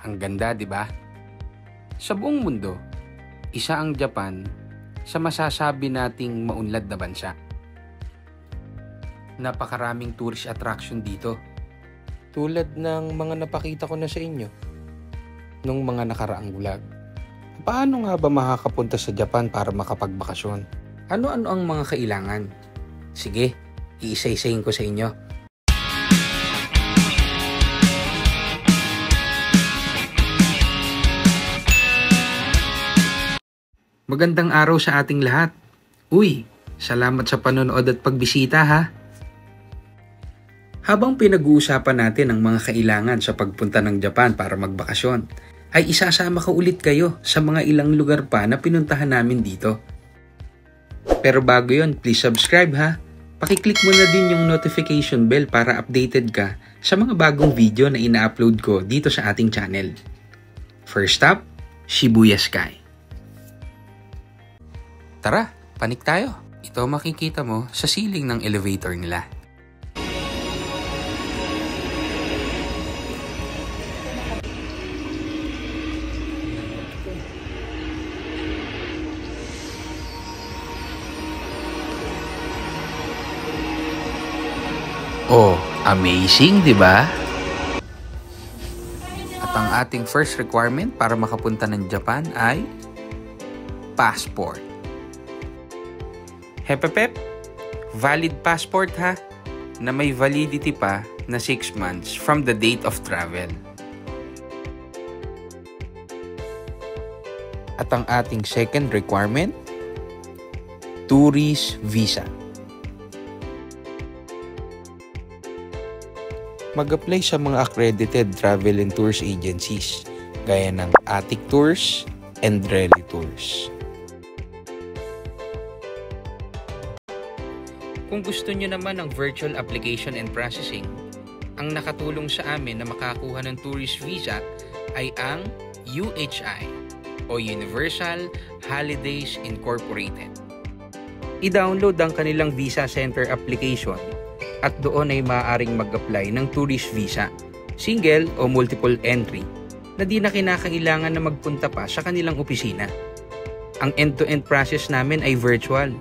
Ang ganda, di ba? Sa buong mundo, isa ang Japan sa masasabi nating maunlad na bansa. Napakaraming tourist attraction dito. Tulad ng mga napakita ko na sa inyo nung mga nakaraang vlog. Paano nga ba makakapunta sa Japan para makapagbakasyon? Ano-ano ang mga kailangan? Sige, iisa-isahin ko sa inyo. Magandang araw sa ating lahat. Uy, salamat sa panonood at pagbisita ha. Habang pinag-uusapan natin ang mga kailangan sa pagpunta ng Japan para magbakasyon, ay isasama ko ulit kayo sa mga ilang lugar pa na pinuntahan namin dito. Pero bago yon, please subscribe ha. Pakiclick mo na din yung notification bell para updated ka sa mga bagong video na ina-upload ko dito sa ating channel. First up, Shibuya Sky. Tara, panik tayo. Ito makikita mo sa ceiling ng elevator nila. Oh, amazing, di ba? At ang ating first requirement para makapunta ng Japan ay passport. Hepepep, valid passport ha, na may validity pa na 6 months from the date of travel. At ang ating second requirement, tourist visa. Mag-apply sa mga accredited travel and tours agencies gaya ng Attic Tours and Rally Tours. Kung gusto nyo naman ng virtual application and processing, ang nakatulong sa amin na makakuha ng tourist visa ay ang UHI o Universal Holidays Incorporated. I-download ang kanilang Visa Center application at doon ay maaaring mag-apply ng tourist visa, single o multiple entry, na di na kinakailangan na magpunta pa sa kanilang opisina. Ang end-to-end process namin ay virtual.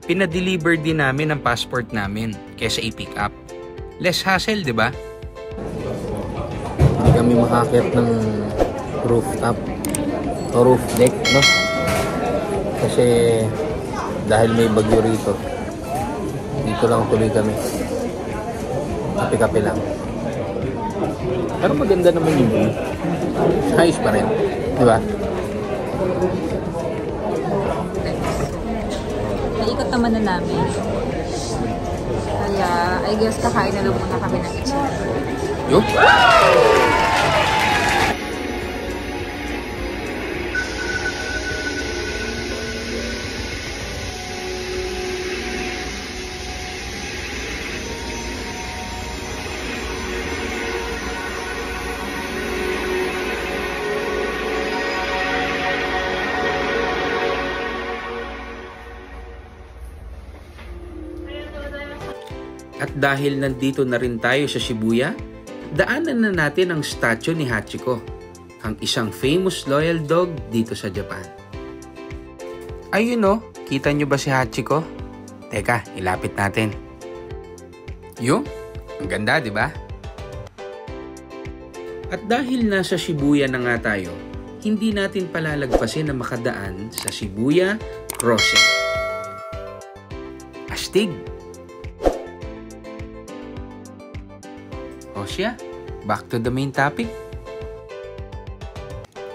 Pinadeliver din namin ang passport namin kesa i-pick up. Less hassle, di ba? Hindi kami makakyat ng rooftop o roof deck, no? Kasi dahil may bagyo rito, dito lang tuloy kami. Kape-kape lang. Pero maganda naman yung view. Ayos pa rin, di ba? Naikot naman na namin. Kaya, I guess, kakain na lang muna kami ng isa. Yup! At dahil nandito na rin tayo sa Shibuya, daanan na natin ang statue ni Hachiko, ang isang famous loyal dog dito sa Japan. Ayun o, kita nyo ba si Hachiko? Teka, ilapit natin. Yung, ang ganda, di ba? At dahil nasa Shibuya na nga tayo, hindi natin palalagpasin na makadaan sa Shibuya Crossing. Astig! O siya, back to the main topic.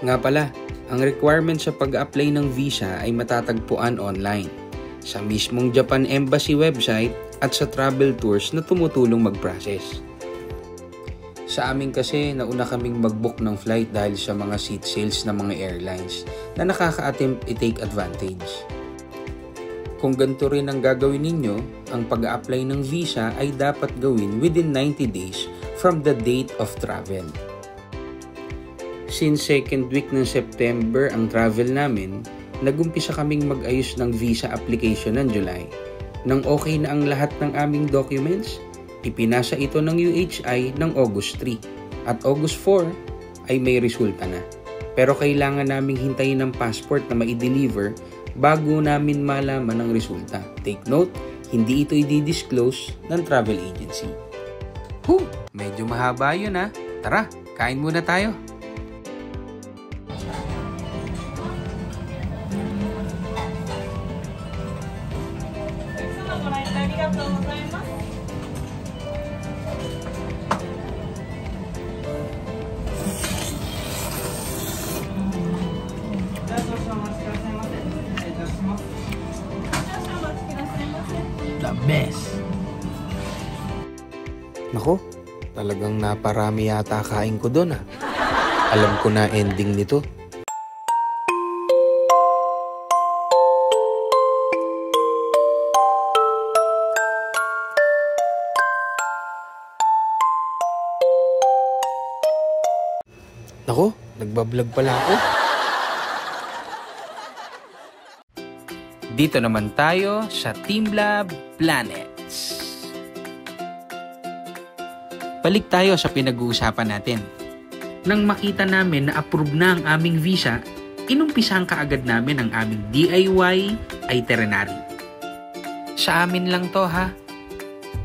Nga pala, ang requirement sa pag-apply ng visa ay matatagpuan online sa mismong Japan Embassy website at sa travel tours na tumutulong mag-process. Sa amin kasi, nauna kaming mag-book ng flight dahil sa mga seat sales ng mga airlines na nakaka-attempt i-take advantage. Kung ganito rin ang gagawin ninyo, ang pag-apply ng visa ay dapat gawin within 90 days from the date of travel. Since second week ng September ang travel namin, nagumpisa kaming mag-ayos ng visa application ng July. Nang okay na ang lahat ng aming documents, ipinasa ito ng UHI ng August 3 at August 4 ay may resulta na. Pero kailangan naming hintayin ng passport na ma-deliver bago namin malaman ang resulta. Take note, hindi ito i-disclose ng travel agency. Medyo mahaba yun ha. Tara, kain muna tayo. The best. Nako, talagang naparami yata kain ko doon ah. Alam ko na ending nito. Nako, nagbablog pala ako. Dito naman tayo sa Teamlab Planets. Balik tayo sa pinag-uusapan natin. Nang makita namin na approve na ang aming visa, inumpisahan kaagad namin ang aming DIY itinerary. Sa amin lang to ha.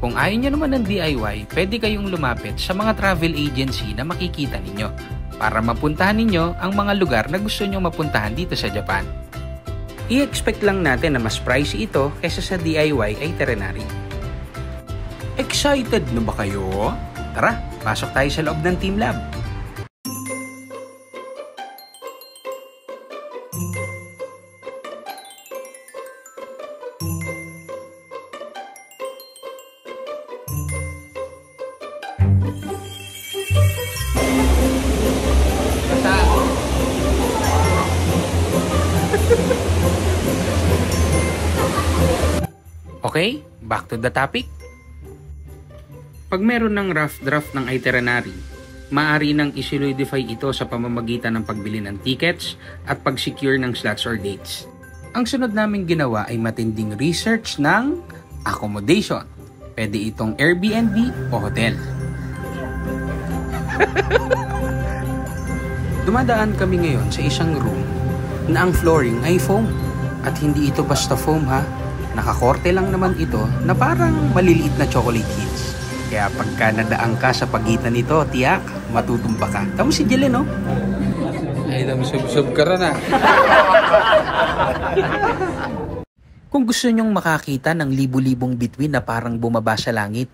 Kung ayaw nyo naman ng DIY, pwede kayong lumapit sa mga travel agency na makikita ninyo para mapuntahan ninyo ang mga lugar na gusto nyo mapuntahan dito sa Japan. I-expect lang natin na mas pricey ito kaysa sa DIY itinerary. Excited na ba kayo? Tara, pasok tayo sa loob ng Teamlab. Okay, back to the topic. Pag meron ng rough draft ng itinerary, maaari nang isolidify ito sa pamamagitan ng pagbili ng tickets at pag-secure ng slots or dates. Ang sunod namin ginawa ay matinding research ng accommodation. Pwede itong Airbnb o hotel. Dumadaan kami ngayon sa isang room na ang flooring ay foam. At hindi ito basta foam ha. Nakakorte lang naman ito na parang maliliit na chocolate hits. Kaya pagka nadaan ka sa pagitan nito, tiyak, matutumba ka. Tama si Jelen, no? Ay, sub-sub ka rin, Kung gusto nyong makakita ng libu-libong bituin na parang bumaba sa langit,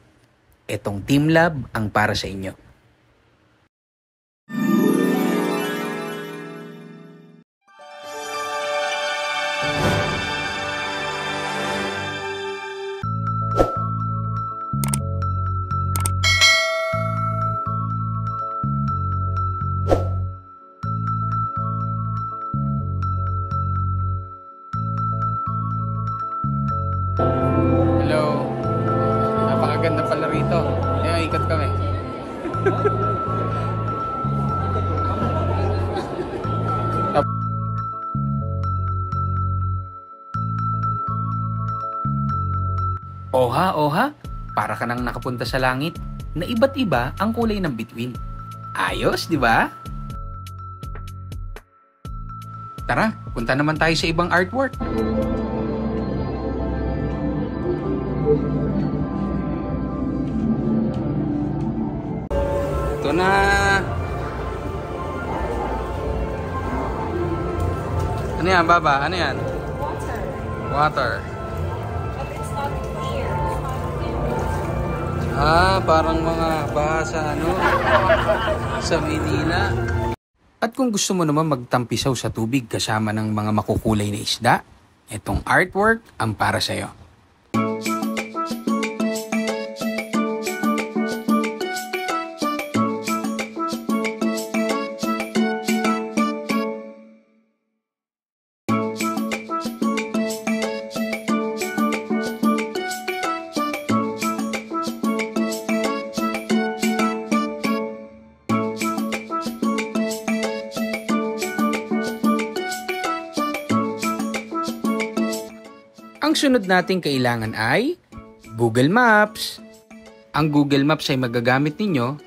etong Teamlab ang para sa inyo. Hello. Napakaganda pala rito. Kaya ikot kami. Oha, para ka nang nakapunta sa langit na iba't iba ang kulay ng bituin. Ayos, di ba? Tara, punta naman tayo sa ibang artwork. Ito na. Ano yan, Baba? Ano yan? Water. But it's not clear. Parang mga baha sa sa Manila. At kung gusto mo naman magtampisaw sa tubig kasama ng mga makukulay na isda, itong artwork ang para sa'yo. Ang sunod nating kailangan ay Google Maps. Ang Google Maps ay magagamit ninyo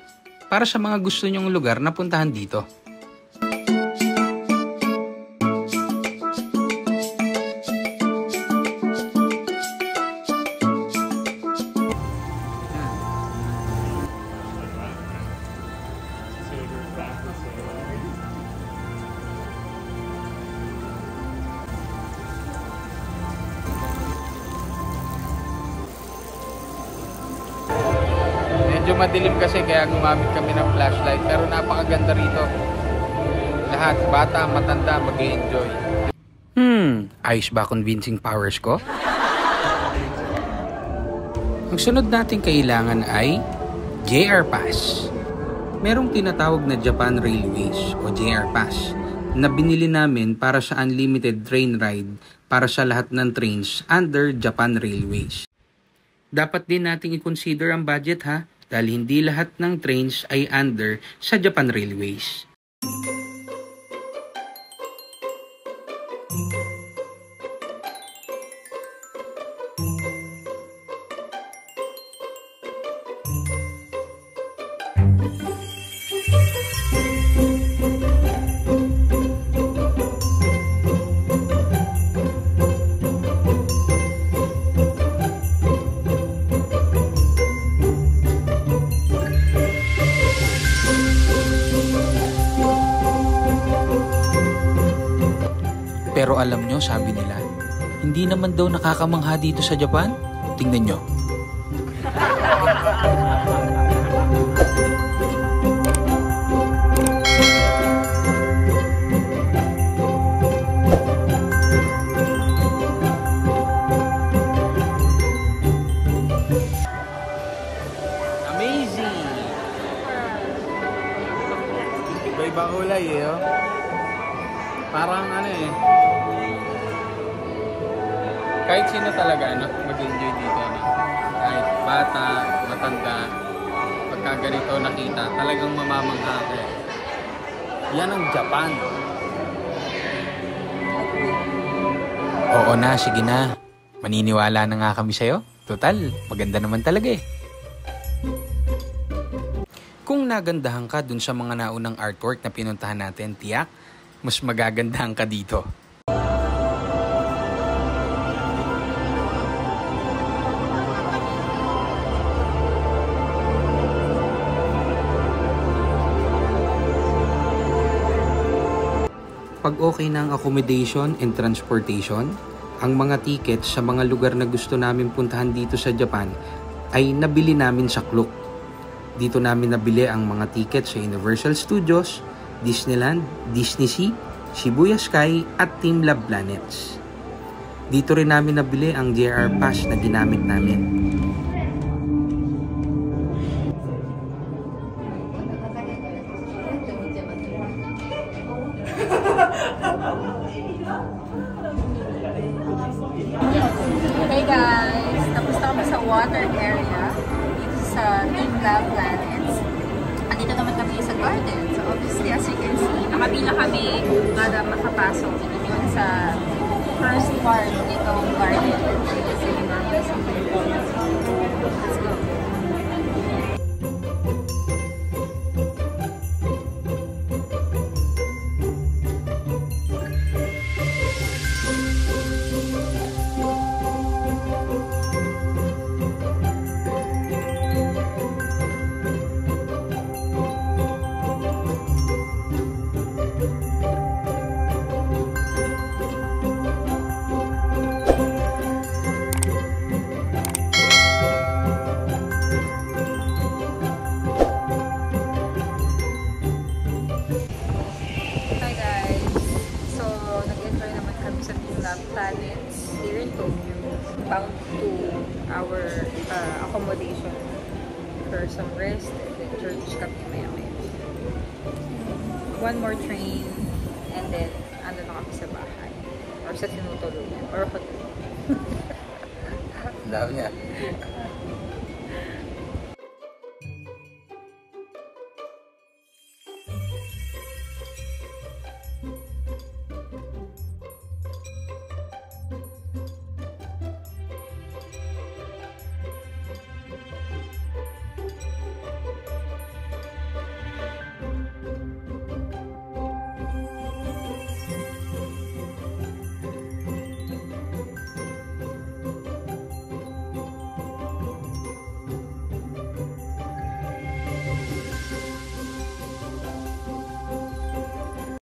para sa mga gusto nyong lugar na puntahan dito. Medyo madilim kasi kaya gumamit kami ng flashlight. Pero napakaganda rito. Lahat, bata, matanda, mag-i-enjoy. Ayos ba convincing powers ko? Ang sunod nating kailangan ay JR Pass. Merong tinatawag na Japan Railways o JR Pass na binili namin para sa unlimited train ride para sa lahat ng trains under Japan Railways. Dapat din nating i-consider ang budget ha, dahil hindi lahat ng trains ay under sa Japan Railways. Pero alam nyo, sabi nila, hindi naman daw nakakamangha dito sa Japan. Tingnan nyo. Amazing! Iba-iba kulay eh, oh. Parang ano eh. Kahit sino talaga mag-enjoy dito. Kahit bata, matanda, pagka ganito nakita, talagang mamamangha ka. Yan ang Japan. Oo na, sige na. Maniniwala na nga kami sa'yo. Total, maganda naman talaga eh. Kung nagandahan ka dun sa mga naunang artwork na pinuntahan natin, tiyak, mas magagandahan ka dito. Pag okay na ang accommodation and transportation, ang mga tickets sa mga lugar na gusto namin puntahan dito sa Japan ay nabili namin sa Klook. Dito namin nabili ang mga tickets sa Universal Studios, Disneyland, Disney Sea, Shibuya Sky at Team Love Planets. Dito rin namin nabili ang JR Pass na ginamit namin. Hey guys! Tapos na kami sa water area dito sa Team Love Planets. Andito naman kami sa garden. So obviously, as you can see, nakapila kami para makapasok yun sa first part nitong garden. Kasi let's go. Planets here in Tokyo, bound to our accommodation for some rest and then church kami maya-maya. One more train and then ano na kami sa bahay or sa tinutuluyan or hotel. Dami niya.